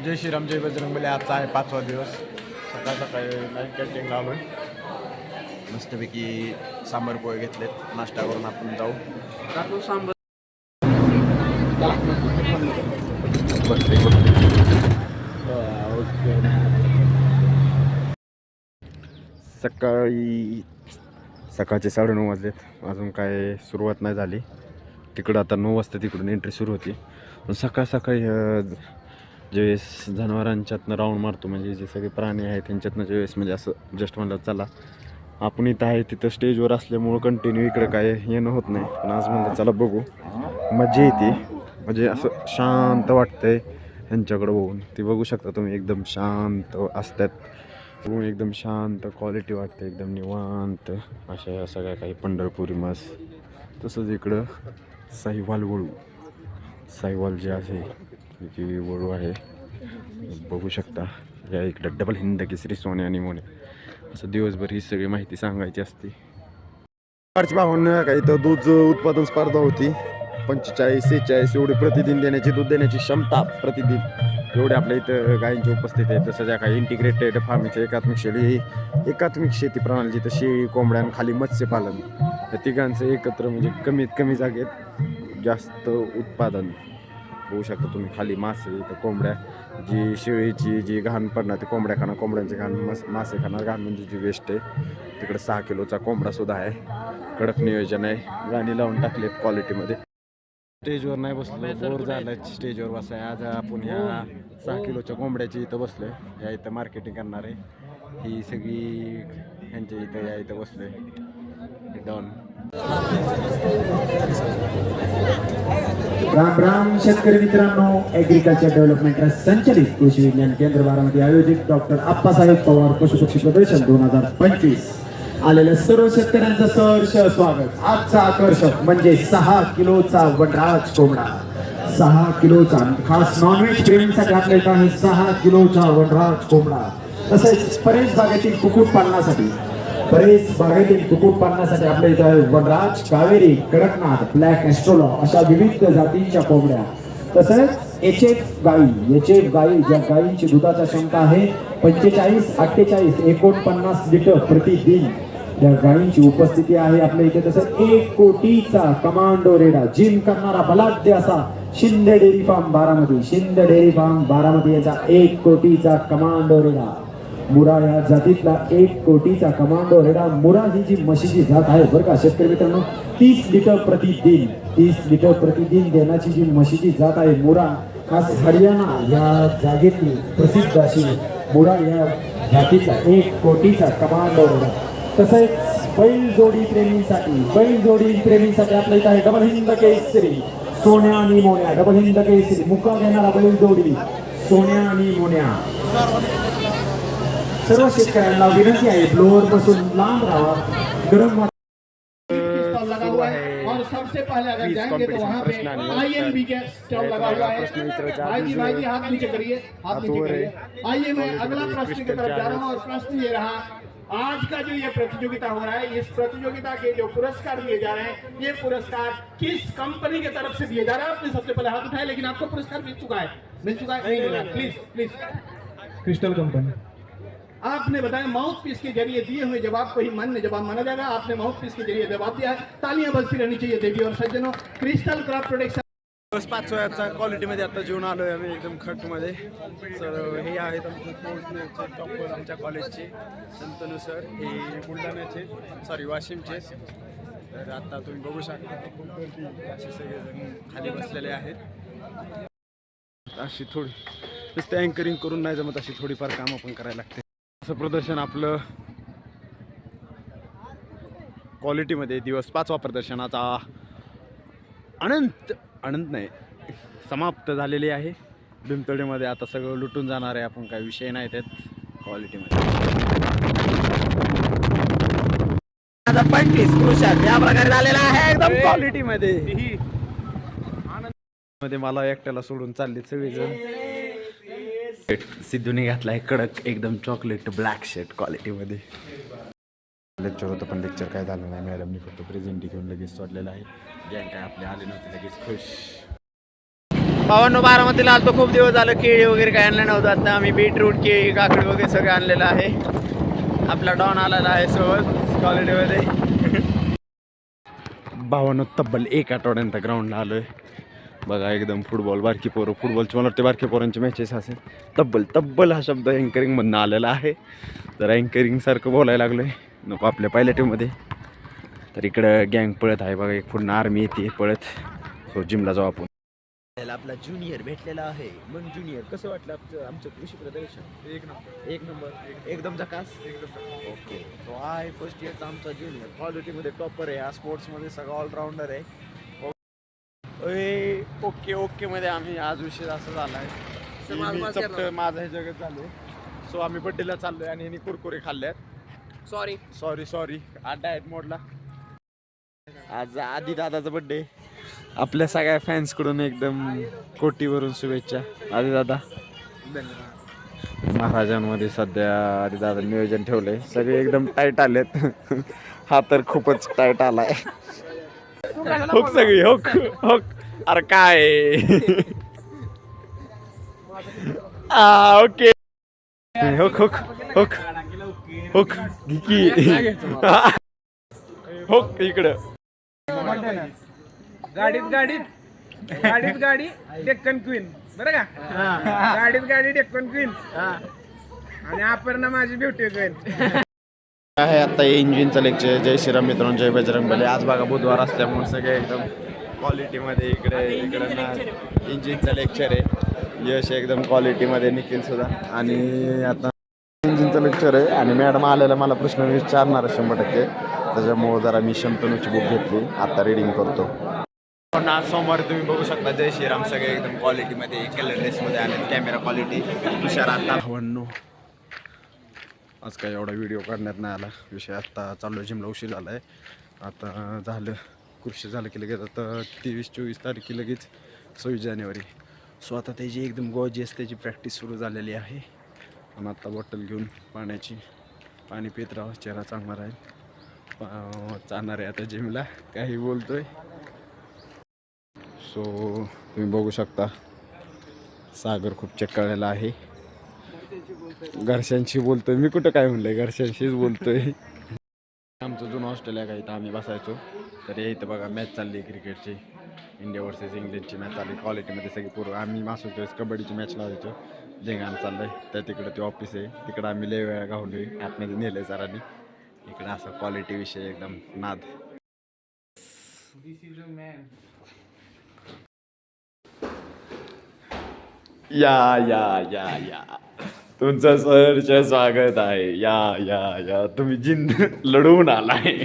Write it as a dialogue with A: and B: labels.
A: जय श्रीराम जय बजरंगबली. आजचा आहे 5वा दिवस. सकाळ सकाळी नाईट कॅन्टीनला आलो. मस्तपैकी सांबार पोहे घेतलेत. नाश्ता करून आपण जाऊ. सांबार सकाळचे 9:30 वाजलेत. अजून काय सुरुवात नाही झाली. तिकडं आता 9 वाजता तिकडून एंट्री सुरू होती. पण सकाळ सकाळी ज्यावेळेस जनावरांच्यातनं राऊंड मारतो, म्हणजे जे सगळे प्राणी आहेत त्यांच्यातनं ज्यावेळेस म्हणजे असं जस्ट म्हणलं चला आपण इथं आहे, तिथं स्टेजवर असल्यामुळं कंटिन्यू इकडं काय येणं होत नाही. पण आज म्हणलं चला बघू, मजा येते. म्हणजे असं शांत वाटतंय ह्यांच्याकडं बघून. ते बघू शकता तुम्ही, एकदम शांत असतात. बघून एकदम शांत क्वालिटी वाटते, एकदम निवांत अशा सगळ्या काही पंढरपुरी मस. तसंच इकडं साहिवाल जे आहे जी वळू आहे बघू शकता. या इकडं डबल हिंद केसरी सोने आणि मोने असं दिवसभर ही सगळी माहिती सांगायची असते. काही तर दूध उत्पादन स्पर्धा होती. 45-46 एवढी प्रतिदिन दूध देण्याची क्षमता प्रतिदिन एवढे आपल्या इथं गायींची उपस्थिती आहे. तसं ज्या काही इंटिग्रेटेड फार्मिंगचे एकात्मिक शेती प्रणाली, जिथं शेळी, कोंबड्या खाली मत्स्यपालन या तिघांचं एकत्र म्हणजे कमीत कमी जागेत जास्त उत्पादन होऊ शकतं. तुम्ही खाली मासे, इथं कोंबड्या, जी शेळीची जी घाण पडणार ते कोंबड्या खाणार, कोंबड्यांची घाण मासे खाणार. घाण म्हणजे जी वेस्ट आहे. तिकडे 6 किलोचा कोंबडासुद्धा आहे. कडक नियोजन आहे. गाणी लावून टाकलेत क्वालिटीमध्ये. स्टेजवर नाही बसलो, बोर झालं स्टेजवर बसाय. आज आपण ह्या 6 किलोच्या कोंबड्याची इथं बसलोय. या इथं मार्केटिंग करणार आहे. ही सगळी ह्यांच्या इथं या इथं बसलोय. डॉन
B: राम राम शेतकरी मित्रांनो. ॲग्रिकल्चर डेव्हलपमेंट ट्रस्ट संचलित कृषी विज्ञान केंद्र बारामती आयोजित डॉक्टर आप्पासाहेब पवार पशुपक्षी प्रदर्शन 2025 आलेल्या सर्व शेतकऱ्यांचं सहर्ष स्वागत. आजचा आकर्षक म्हणजे 6 किलोचा वनराज कोंबडा. 6 किलोचा खास नॉनव्हेज प्रेमींसाठी आपल्या इथं आहे 6 किलोचा वनराज कोंबडा. तसेच परेश बागेतील कुक्कुटपालनासाठी आपल्या इथं वनराज, कावेरी, कडकनाथ, ब्लॅक एस्ट्रोलॉ अशा विविध जातींच्या कोंबड्या. तसंच एचएफ गाई ज्या गायींची दुधाची क्षमता आहे 45, 48, 49 लिटर प्रतिदिन या गायींची उपस्थिती आहे आपल्या इथे. तसंच 1 कोटीचा कमांडो रेडा जिम करणारा बलाढ्य असा शिंदे डेअरी फार्म बारामती याचा 1 कोटीचा कमांडो रेडा. मुरा या जातीतला 1 कोटीचा कमांडो रेडा. मुरा ही जी म्हशीची जात आहे बरं का शेतकरी मित्रांनो, 30 लिटर प्रतिदिन देण्याची जी म्हशीची जात आहे मुरा, खास हरियाणा या जागेतली प्रसिद्ध अशी मुरा या जातीचा 1 कोटीचा कमांडो रेडा. तसेच बैलजोडी प्रेमींसाठी आपल्या इथं आहे डबल हिंद केसरी सोन्या आणि मोन्या. डबल हिंद केसरी मुका घेणारा बैलजोडी सोन्या आणि मोन्या. सर्व शेतकऱ्यांना विनंती आहे ब्लोअर पासून लांब राहा. गरम
C: लगा हुआ है और सबसे पहले अगर जाएंगे तो वहाँ पे INB के स्टॉल लगा हुआ है. भाई जी हाथ नीचे करिए. आइए मैं अगला प्रश्न की तरफ जा रहा हूँ और प्रश्न ये रहा. आज का जो ये प्रतियोगिता हो रहा है, इस प्रतियोगिता के जो पुरस्कार दिए जा रहे हैं, ये पुरस्कार किस कंपनी की तरफ से दिए जा रहा है? आपने सबसे पहले हाथ उठाया, लेकिन आपको पुरस्कार मिल चुका है. नहीं मिला. Please
B: crystal company.
C: आपने बताया माउथ पीस के जरिए दिए हुए जवाब को ही मान्य जवाब माना जाएगा. आपने माउथ पीस के जरिए जवाब दिया है. तालियां बजती रहनी चाहिए देवी और सज्जनों. क्रिस्टल क्रॉप प्रोडक्शन
A: 5व्याचा क्वालिटीमध्ये आता जेवण आलो आहे आम्ही एकदम खटमध्ये. सर हे आहेत आमचे टॉपर आमच्या कॉलेजचे संतनू सर. हे बुलढाण्याचे वाशिमचे. तर आता तुम्ही बघू शकता असे सगळेजण खाली बसलेले आहेत. अशी थोडी नुसतं अँकरिंग करून नाही जमत, अशी थोडीफार कामं पण करायला लागते. असं प्रदर्शन आपलं क्वालिटीमध्ये दिवस 5वा प्रदर्शनाचा अनंत नाही समाप्त झालेली आहे. भीमतडीमध्ये आता सगळं लुटून जाणार आहे. आपण काही विषय नाही त्यात. क्वालिटीमध्ये आता 25 पुरुषात या प्रकारे झालेला आहे एकदम क्वालिटीमध्ये. मध्ये मला एकट्याला सोडून चालले सगळेजण. सिद्धूने घातलाय कडक एकदम चॉकलेट ब्लॅक शर्ट क्वालिटीमध्ये. लेक्चर होतं पण लेक्चर काय झालं नाही. मॅडमनी फक्त प्रेझेंटी घेऊन लगेच सोडलेलं आहे. गँग काय आपले आले नव्हते लगेच खुश. भावांनो बारामतीला आलतो खूप दिवस झालं. केळी वगैरे काय आणलं नव्हतं. आता आम्ही बीटरूट केळी काकडी वगैरे सगळं आणलेलं आहे. आपला डॉन आलेला आहे सोबत क्वालिटीमध्ये. भावांनो तब्बल 1 आठवड्यानंतर ग्राउंडला आलोय बघा. एकदम फुटबॉल बारकी पोरं फुटबॉलची मला वाटते बारकी पोरांची मॅचेस असेल. तब्बल हा शब्द अँकरिंगमधनं आलेला आहे. तर अँकरिंगसारखं बोलायला लागलोय नको आपल्या पहिल्या टीममध्ये. तर इकडं गँग पळत आहे बघा. एक पूर्ण आर्मी येते पळत. सो जिमला जाऊ आपण. आपला ज्युनियर भेटलेला आहे. मग ज्युनियर कसं वाटलं आमचं कृषी प्रदर्शन? एक नंबर एकदम झकास. ओके. तो आहे फर्स्ट इयरचा आमचा ज्युनियर. क्वालिटीमध्ये टॉपर आहे. हा स्पोर्ट्समध्ये सगळं ऑलराऊंडर आहे. ओके मध्ये आम्ही आज विषय असं झाला आहे. माझं हे जगत झालं. सो आम्ही बड्डेला चाललोय आणि यांनी कुरकुरे खाल्ल्यात. सॉरी आज डाएट मोडला. आज आधी दादाचा बड्डे. आपल्या सगळ्या फॅन्सकडून एकदम कोटीवरून शुभेच्छा आधी दादा. महाराजांमध्ये सध्या आधी दादा नियोजन ठेवलंय. सगळे एकदम टाईट आलेत. हा तर खूपच टाईट आलाय. होक सगळी होक. अरे काय ओके. होक इकडं
D: गाडी डेक्कन क्वीन बरं का. गाडी डेक्कन क्वीन आणि अपर्णा माझी ब्युटी क्वीन
A: आहे. आता इंजिनचं लेक्चर. जय श्रीराम मित्रांनो, जय बजरंग बली. आज बघा बुधवार असल्यामुळे सगळे एकदम क्वालिटीमध्ये इकडे इंजिनचं लेक्चर आहे. यश एकदम क्वालिटीमध्ये, निखिल सुद्धा. आणि आता इंजिनचं लेक्चर आहे आणि मॅडम आलेला मला प्रश्न विचारणार 100%. त्याच्यामुळं जरा मी शंतनूची बुक घेतली. आता रिडिंग करतो. पण आज सोमवारी तुम्ही बघू शकता जय श्रीराम सगळे एकदम क्वालिटीमध्ये कलर ड्रेसमध्ये आले. कॅमेरा क्वालिटी तुषार. आता आज काय एवढा व्हिडिओ काढण्यात नाही आला. विषय आत्ता चालू आहे. जिमला उशीर झाला आहे. आता झालं कृषी झालं की लगेच आता 23-24 तारखे लगेच 26 जानेवारी. सो आता त्याची एकदम गॉर्जियस त्याची प्रॅक्टिस सुरू झालेली आहे. आणि आता बॉटल घेऊन पाणी पित राहा. चेहरा चांगला राहील. चालणार आहे आता जिमला. काही बोलतोय. सो तुम्ही बघू शकता सागर खूप चक्कळलेला आहे. घरच्यांशी बोलतोय. मी कुठं काय म्हणलंय, घरच्यांशीच बोलतोय. आमचं जुनं हॉस्टेल आहे का इथं आम्ही बसायचो. तर इथं बघा मॅच चालली क्रिकेटची. इंडिया वर्सेस इंग्लंडची मॅच चालली. क्वालिटीमध्ये सगळी पूर्व आम्ही मासवतोय. कबड्डीची मॅच लावायचो. जेंगानं चाललंय. तर तिकडं ते ऑफिस आहे. तिकडं आम्ही लय वेळा गावलोय. आतमध्ये नेलंय सरांनी. इकडं असं क्वालिटी विषय एकदम नाद. या तुमचं सहर्ष स्वागत आहे. या तुम्ही जिंद लढवून आलाय.